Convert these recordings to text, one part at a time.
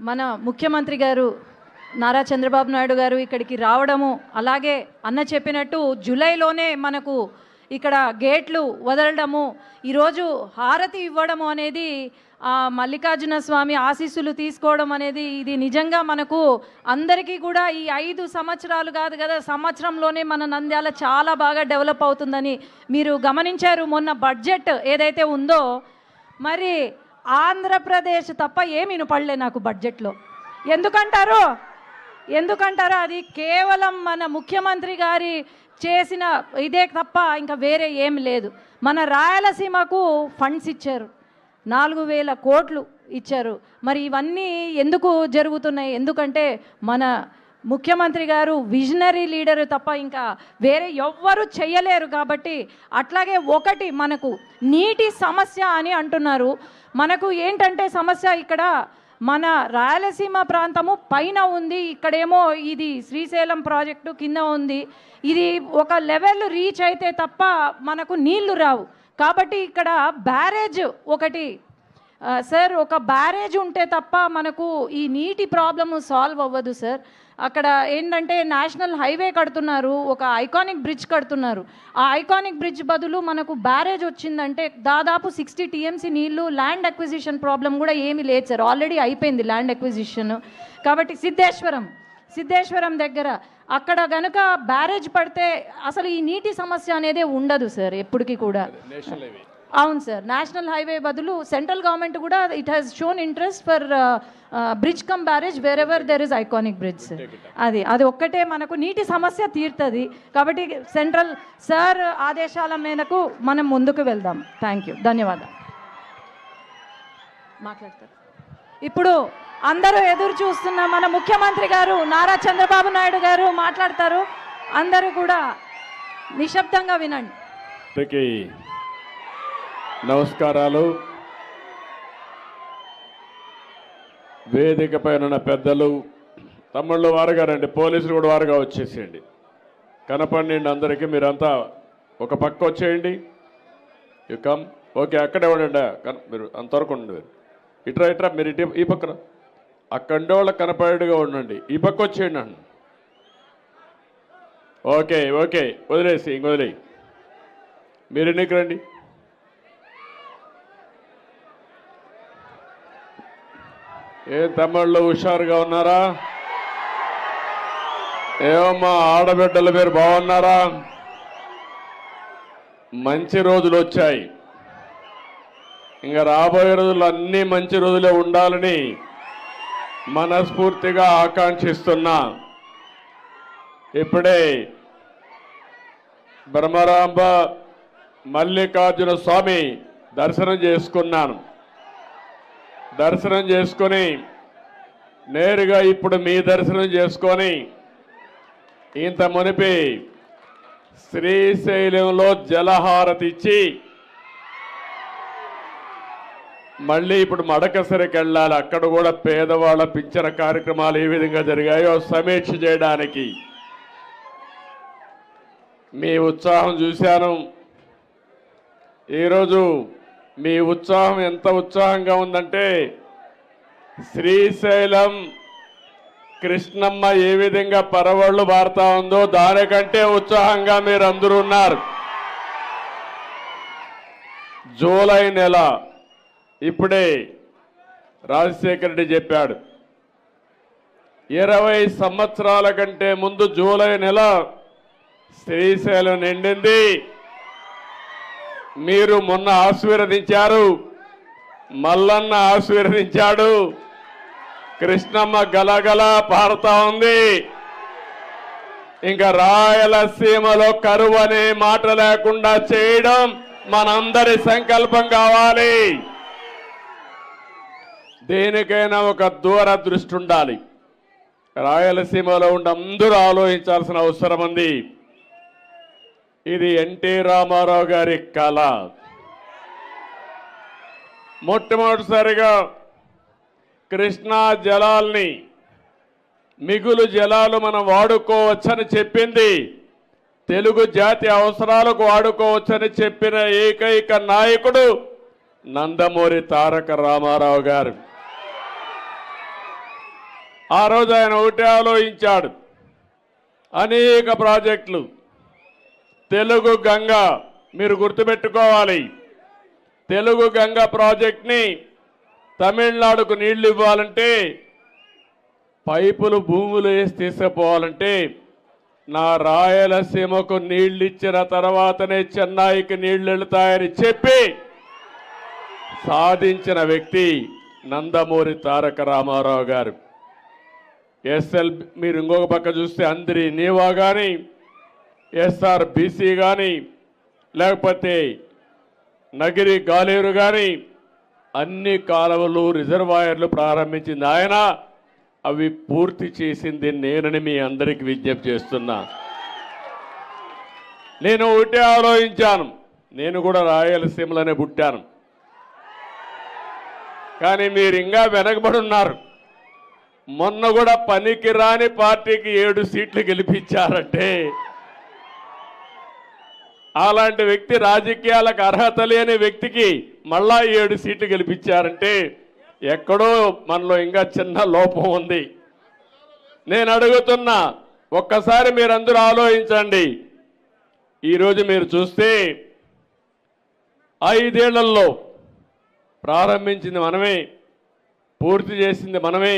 మన ముఖ్యమంత్రి గారు నారా చంద్రబాబు నాయుడు గారు ఇక్కడికి రావడము, అలాగే అన్న చెప్పినట్టు జూలైలోనే మనకు ఇక్కడ గేట్లు వదలడము, ఈరోజు హారతి ఇవ్వడము అనేది మల్లికార్జున స్వామి ఆశీస్సులు తీసుకోవడం అనేది ఇది నిజంగా మనకు అందరికీ కూడా ఈ 5 సంవత్సరాలు కాదు కదా, సంవత్సరంలోనే మన నంద్యాల చాలా బాగా డెవలప్ అవుతుందని మీరు గమనించారు. మొన్న బడ్జెట్ ఏదైతే ఉందో మరి ఆంధ్రప్రదేశ్ తప్ప ఏమి వినపడలే నాకు బడ్జెట్లో. ఎందుకంటారో అది కేవలం మన ముఖ్యమంత్రి గారి చేసిన ఇదే తప్ప ఇంకా వేరే ఏం లేదు. మన రాయలసీమకు ఫండ్స్ ఇచ్చారు, 4,000 కోట్లు ఇచ్చారు. మరి ఇవన్నీ ఎందుకు జరుగుతున్నాయి? ఎందుకంటే మన ముఖ్యమంత్రి గారు విజనరీ లీడర్ తప్ప ఇంకా వేరే ఎవ్వరూ చెయ్యలేరు. కాబట్టి అట్లాగే ఒకటి మనకు నీటి సమస్య అని అంటున్నారు. మనకు ఏంటంటే సమస్య ఇక్కడ మన రాయలసీమ ప్రాంతము పైన ఉంది, ఇక్కడేమో ఇది శ్రీశైలం ప్రాజెక్టు కింద ఉంది. ఇది ఒక లెవెల్ రీచ్ అయితే తప్ప మనకు నీళ్లు రావు. కాబట్టి ఇక్కడ బ్యారేజ్ ఒకటి సార్, ఒక బ్యారేజ్ ఉంటే తప్ప మనకు ఈ నీటి ప్రాబ్లము సాల్వ్ అవ్వదు సార్. అక్కడ ఏంటంటే నేషనల్ హైవే కడుతున్నారు, ఒక ఐకానిక్ బ్రిడ్జ్ కడుతున్నారు. ఆ ఐకానిక్ బ్రిడ్జ్ బదులు మనకు బ్యారేజ్ వచ్చిందంటే దాదాపు 60 TMC నీళ్లు. ల్యాండ్ అక్విజిషన్ ప్రాబ్లం కూడా ఏమీ లేదు సార్, ఆల్రెడీ అయిపోయింది ల్యాండ్ అక్విజిషన్. కాబట్టి సిద్ధేశ్వరం దగ్గర అక్కడ గనుక బ్యారేజ్ పడితే అసలు ఈ నీటి సమస్య అనేది ఉండదు సార్ ఎప్పటికీ కూడా. అవును సార్, నేషనల్ హైవే బదులు సెంట్రల్ గవర్నమెంట్ కూడా it has shown interest for bridge come barrage wear ever there is iconic bridge. అది ఒక్కటే మనకు నీటి సమస్య తీరుతుంది. కాబట్టి సెంట్రల్ సార్ ఆదేశాల మేరకు మనం ముందుకు వెళ్దాం. థ్యాంక్ యూ, ధన్యవాదాలు. మాట్లాడతారు ఇప్పుడు అందరూ ఎదురు చూస్తున్న మన ముఖ్యమంత్రి గారు నారా చంద్రబాబు నాయుడు గారు మాట్లాడతారు. అందరూ కూడా నిశ్శబ్దంగా వినండి. నమస్కారాలు. వేదిక పైన పెద్దలు, తమ్ముళ్ళు వారుగా రండి, పోలీసులు కూడా వారుగా వచ్చేసేయండి, కనపడండి అందరికీ. మీరంతా ఒక పక్క వచ్చేయండి. You come. ఓకే, అక్కడే ఉండండి, మీరు అంతవరకు ఉండండి. ఇట్రా మీరు ఇటు ఈ పక్కన అక్కడ వాళ్ళకి కనపడేట్టుగా ఉండండి. ఈ పక్క వచ్చేయండి అన్న. ఓకే వదిలేసి వదిలేయి, మీరు ఎన్నికి రండి. ఏ తమ్ముళ్ళు హుషారుగా ఉన్నారా? ఏమమ్మా ఆడబిడ్డలు మీరు బాగున్నారా? మంచి రోజులు వచ్చాయి. ఇంకా రాబోయే రోజుల్లో అన్నీ మంచి రోజులే ఉండాలని మనస్ఫూర్తిగా ఆకాంక్షిస్తున్నా. ఇప్పుడే బ్రహ్మరాంబ మల్లికార్జున స్వామి దర్శనం చేసుకున్నాను. దర్శనం చేసుకొని నేరుగా ఇప్పుడు మీ దర్శనం చేసుకొని ఇంత మునిపి శ్రీశైలంలో జలహారతి ఇచ్చి మళ్ళీ ఇప్పుడు మడకసరికి వెళ్ళాలి. అక్కడ కూడా పేదవాళ్ళ పింఛన కార్యక్రమాలు ఏ విధంగా జరిగాయో సమీక్ష చేయడానికి మీ ఉత్సాహం చూశాను. ఈరోజు మీ ఉత్సాహం ఎంత ఉత్సాహంగా ఉందంటే శ్రీశైలం కృష్ణమ్మ ఏ విధంగా పరవళ్ళు బారుతా ఉందో దానికంటే ఉత్సాహంగా మీరు అందరూ ఉన్నారు. జూలై నెల ఇప్పుడే రాజశేఖర రెడ్డి చెప్పాడు, 20 సంవత్సరాల కంటే ముందు జూలై నెల శ్రీశైలం నిండింది. మీరు మొన్న ఆశీర్వదించారు, మల్లన్న ఆశీర్వదించాడు, కృష్ణమ్మ గలగల పారుతా ఉంది. ఇంకా రాయలసీమలో కరువు అనే మాట లేకుండా చేయడం మనందరి సంకల్పం కావాలి. దేనికైనా ఒక దూరదృష్టి ఉండాలి. రాయలసీమలో ఉండి అందరూ ఆలోచించాల్సిన అవసరం ఉంది. ఇది ఎన్టీ రామారావు గారి కళ. మొట్టమొదటిసారిగా కృష్ణా జలాల్ని మిగులు జలాలు మనం వాడుకోవచ్చని చెప్పింది, తెలుగు జాతి అవసరాలకు వాడుకోవచ్చని చెప్పిన ఏకైక నాయకుడు నందమూరి తారక రామారావు గారు. ఆ రోజు ఆయన ఒకటే ఆలోచించాడు, అనేక ప్రాజెక్టులు. తెలుగు గంగ మీరు గుర్తుపెట్టుకోవాలి, తెలుగు గంగ ప్రాజెక్ట్ని తమిళనాడుకు నీళ్లు ఇవ్వాలంటే, పైపులు భూములు వేసి తీసుకుపోవాలంటే, నా రాయలసీమకు నీళ్లు ఇచ్చిన తర్వాతనే చెన్నైకి నీళ్లు వెళుతాయని చెప్పి సాధించిన వ్యక్తి నందమూరి తారక రామారావు గారు. మీరు ఇంకొక పక్క చూస్తే అందరి నీవా కానీ, SRBC కానీ, లేకపోతే నగిరి గాలేరు కానీ అన్ని కాలువలు రిజర్వాయర్లు ప్రారంభించింది ఆయన. అవి పూర్తి చేసింది నేనని మీ అందరికీ విజ్ఞప్తి చేస్తున్నా. నేను ఒకటే ఆలోచించాను, నేను కూడా రాయలసీమలోనే పుట్టాను, కానీ మీరు ఇంకా వెనకబడి ఉన్నారు. మొన్న కూడా పనికి రాని పార్టీకి 7 సీట్లు గెలిపించారంటే, అలాంటి వ్యక్తి, రాజకీయాలకు అర్హత లేని వ్యక్తికి మళ్ళా 7 సీట్లు గెలిపించారంటే ఎక్కడో మనలో ఇంకా చిన్న లోపం ఉంది. నేను అడుగుతున్నా, ఒక్కసారి మీరందరూ ఆలోచించండి. ఈరోజు మీరు చూస్తే 5 ఏళ్లలో ప్రారంభించింది మనమే, పూర్తి చేసింది మనమే.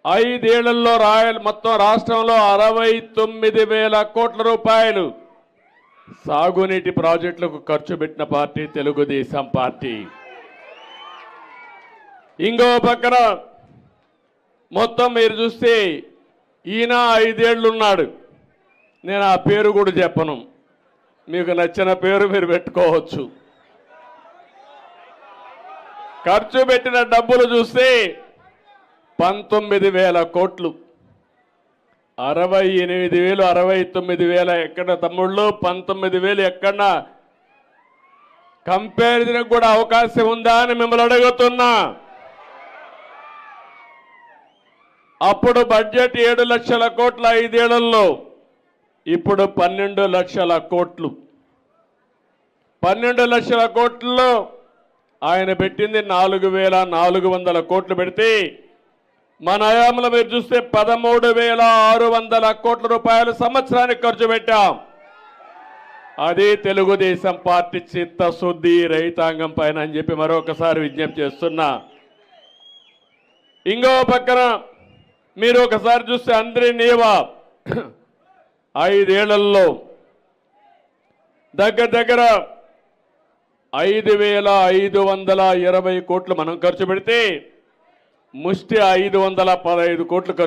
5 ఏళ్లలో మొత్తం రాష్ట్రంలో 69,000 కోట్ల రూపాయలు సాగునీటి ప్రాజెక్టులకు ఖర్చు పెట్టిన పార్టీ తెలుగుదేశం పార్టీ. ఇంకో పక్కన మొత్తం మీరు చూస్తే ఈయన 5 ఏళ్ళు ఉన్నాడు. నేను ఆ పేరు కూడా చెప్పను, మీకు నచ్చిన పేరు మీరు పెట్టుకోవచ్చు. ఖర్చు పెట్టిన డబ్బులు చూస్తే 19,000 కోట్లు. 68,000, 69,000 ఎక్కడ తమ్ముళ్ళు, 19,000 ఎక్కడ కంపారిజన్ కూడా అవకాశం ఉందా అని మిమ్మల్ని అడుగుతున్నా. అప్పుడు బడ్జెట్ 7 లక్షల కోట్ల 5 ఏళ్లలో, ఇప్పుడు 12 లక్షల కోట్లు. 12 లక్షల కోట్లలో ఆయన పెట్టింది 4,400 కోట్లు పెడితే, మన హయాంలో మీరు చూస్తే 13,600 కోట్ల రూపాయలు సంవత్సరానికి ఖర్చు పెట్టాం. అదే తెలుగుదేశం పార్టీ చిత్తశుద్ధి రైతాంగం పైన అని చెప్పి మరొకసారి విజ్ఞప్తి చేస్తున్నా. ఇంకో పక్కన మీరు ఒకసారి చూస్తే అందరి నీవా 5 ఏళ్లలో దగ్గర 5,520 కోట్లు మనం ఖర్చు పెడితే, ముష్టి 515 కోట్లు ఖర్చు